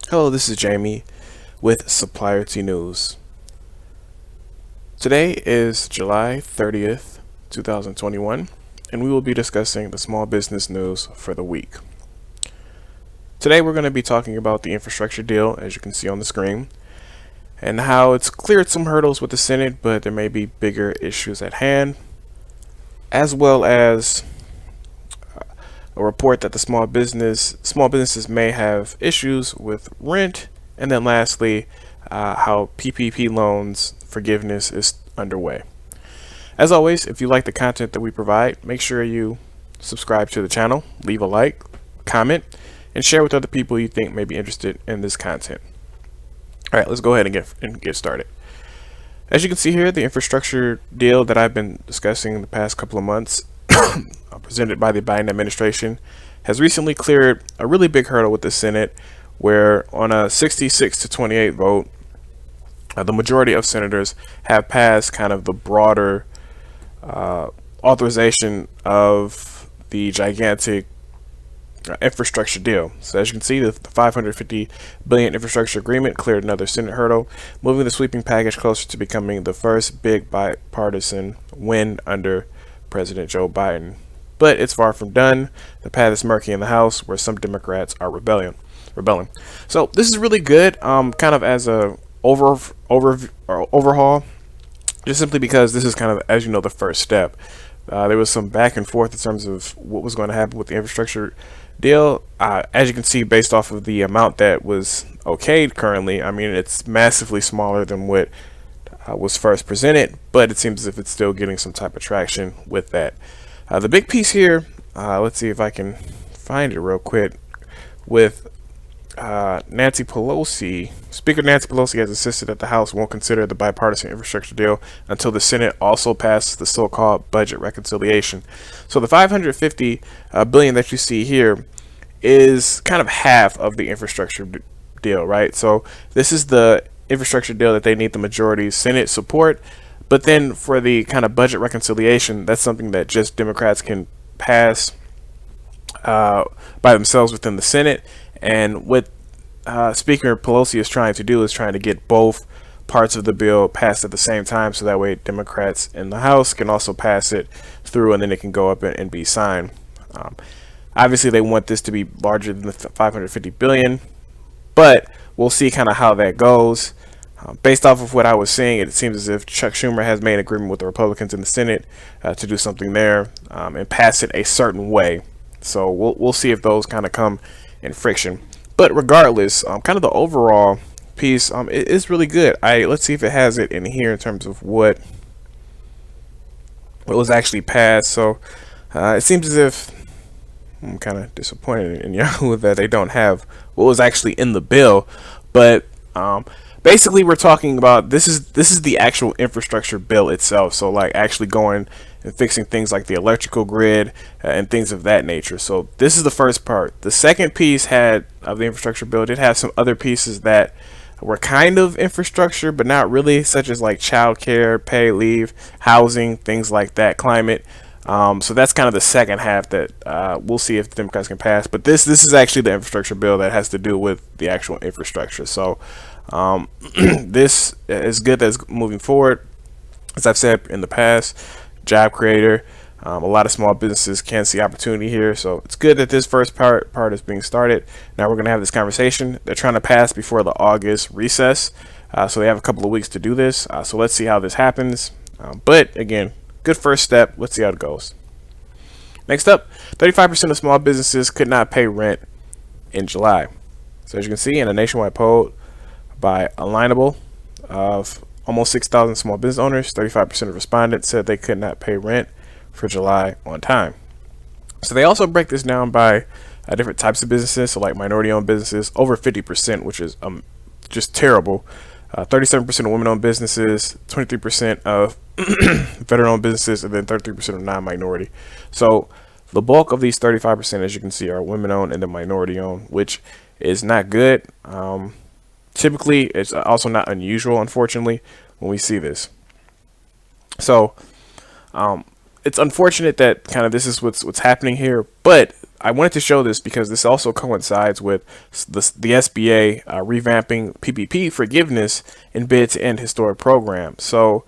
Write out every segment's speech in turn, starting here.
Hello, this is Jamie with Supplier T News. Today is July 30th, 2021, and we will be discussing the small business news for the week. Today we're going to be talking about the infrastructure deal, as you can see on the screen, and how it's cleared some hurdles with the Senate, but there may be bigger issues at hand, as well as a report that the small businesses may have issues with rent, and then lastly, how PPP loans forgiveness is underway. As always, if you like the content that we provide, make sure you subscribe to the channel, leave a like, comment, and share with other people you think may be interested in this content. All right, let's go ahead and get started. As you can see here, the infrastructure deal that I've been discussing in the past couple of months, presented by the Biden administration, has recently cleared a really big hurdle with the Senate, where on a 66-28 vote, the majority of senators have passed kind of the broader authorization of the gigantic infrastructure deal. So as you can see, the $550 billion infrastructure agreement cleared another Senate hurdle, moving the sweeping package closer to becoming the first big bipartisan win under President Joe Biden. But it's far from done. The path is murky in the House, where some Democrats are rebelling. So this is really good, kind of as a overhaul, just simply because this is kind of, as you know, the first step. There was some back and forth in terms of what was going to happen with the infrastructure deal. As you can see, based off of the amount that was okayed currently, I mean, it's massively smaller than what was first presented, but it seems as if it's still getting some type of traction with that. The big piece here, let's see if I can find it real quick, with Nancy Pelosi. Speaker Nancy Pelosi has insisted that the House won't consider the bipartisan infrastructure deal until the Senate also passes the so-called budget reconciliation. So the $550 billion that you see here is kind of half of the infrastructure deal, right? So this is the infrastructure deal that they need the majority Senate support, but then for the kind of budget reconciliation, that's something that just Democrats can pass by themselves within the Senate. And what Speaker Pelosi is trying to do is trying to get both parts of the bill passed at the same time, so that way Democrats in the House can also pass it through, and then it can go up and be signed. Obviously, they want this to be larger than the $550 billion, but we'll see kind of how that goes. Based off of what I was seeing, it seems as if Chuck Schumer has made an agreement with the Republicans in the Senate to do something there and pass it a certain way. So we'll see if those kind of come in friction. But regardless, kind of the overall piece it is really good. Let's see if it has it in here in terms of what was actually passed. So it seems as if I'm kind of disappointed in Yahoo that they don't have what was actually in the bill. But basically, we're talking about this is the actual infrastructure bill itself. So like actually going and fixing things like the electrical grid and things of that nature. So this is the first part. The second piece of the infrastructure bill did have some other pieces that were kind of infrastructure, but not really, such as like childcare, paid leave, housing, things like that, climate. So that's kind of the second half that we'll see if the Democrats can pass. But this is actually the infrastructure bill that has to do with the actual infrastructure. So this is good that's moving forward. As I've said in the past, job creator. A lot of small businesses can see opportunity here, so it's good that this first part is being started. Now we're going to have this conversation. They're trying to pass before the August recess, so they have a couple of weeks to do this. So let's see how this happens. But again, good first step. Let's see how it goes. Next up, 35% of small businesses could not pay rent in July. So as you can see, in a nationwide poll by Alignable of almost 6,000 small business owners, 35% of respondents said they could not pay rent for July on time. So they also break this down by different types of businesses. So like minority-owned businesses, over 50%, which is just terrible. 37% of women-owned businesses, 23% of veteran-owned businesses, and then 33% of non-minority. So the bulk of these 35%, as you can see, are women-owned and then minority-owned, which is not good. Typically, it's also not unusual, unfortunately, when we see this. So it's unfortunate that kind of this is what's happening here, but I wanted to show this because this also coincides with the SBA revamping PPP forgiveness and bid to end historic programs. So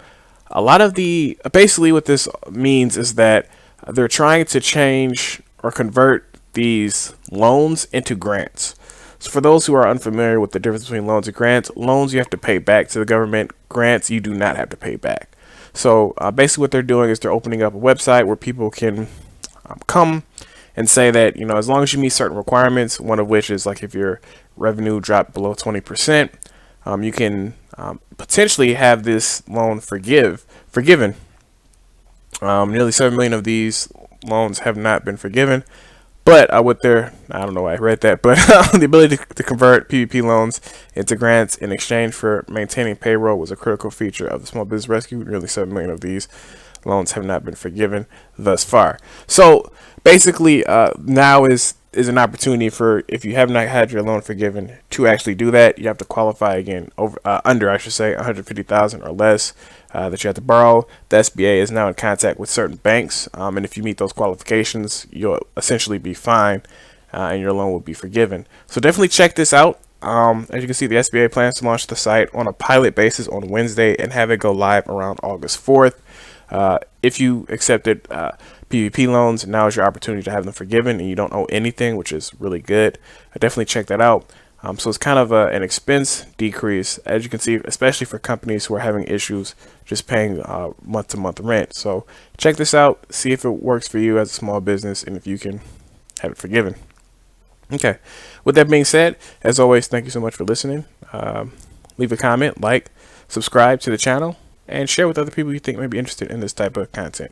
a lot of basically what this means is that they're trying to change or convert these loans into grants. So for those who are unfamiliar with the difference between loans and grants, loans you have to pay back to the government, grants you do not have to pay back. So basically what they're doing is they're opening up a website where people can come and say that, as long as you meet certain requirements, one of which is like if your revenue dropped below 20%, you can potentially have this loan forgiven. Nearly 7 million of these loans have not been forgiven. But I don't know why I read that, but the ability to convert PPP loans into grants in exchange for maintaining payroll was a critical feature of the Small Business Rescue. Nearly 7 million of these loans have not been forgiven thus far. So basically, now is an opportunity for, if you have not had your loan forgiven, to actually do that. You have to qualify again under, I should say, 150,000 or less that you have to borrow. The SBA is now in contact with certain banks, and if you meet those qualifications, you'll essentially be fine, and your loan will be forgiven. So definitely check this out. As you can see, the SBA plans to launch the site on a pilot basis on Wednesday and have it go live around August 4th. If you accepted PPP loans, now is your opportunity to have them forgiven and you don't owe anything, which is really good. Definitely check that out. So it's kind of an expense decrease, as you can see, especially for companies who are having issues just paying month-to-month rent. So check this out, see if it works for you as a small business and if you can have it forgiven. Okay, with that being said, as always, thank you so much for listening. Leave a comment, like, subscribe to the channel, and share with other people you think may be interested in this type of content.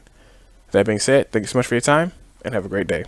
That being said, thank you so much for your time and have a great day.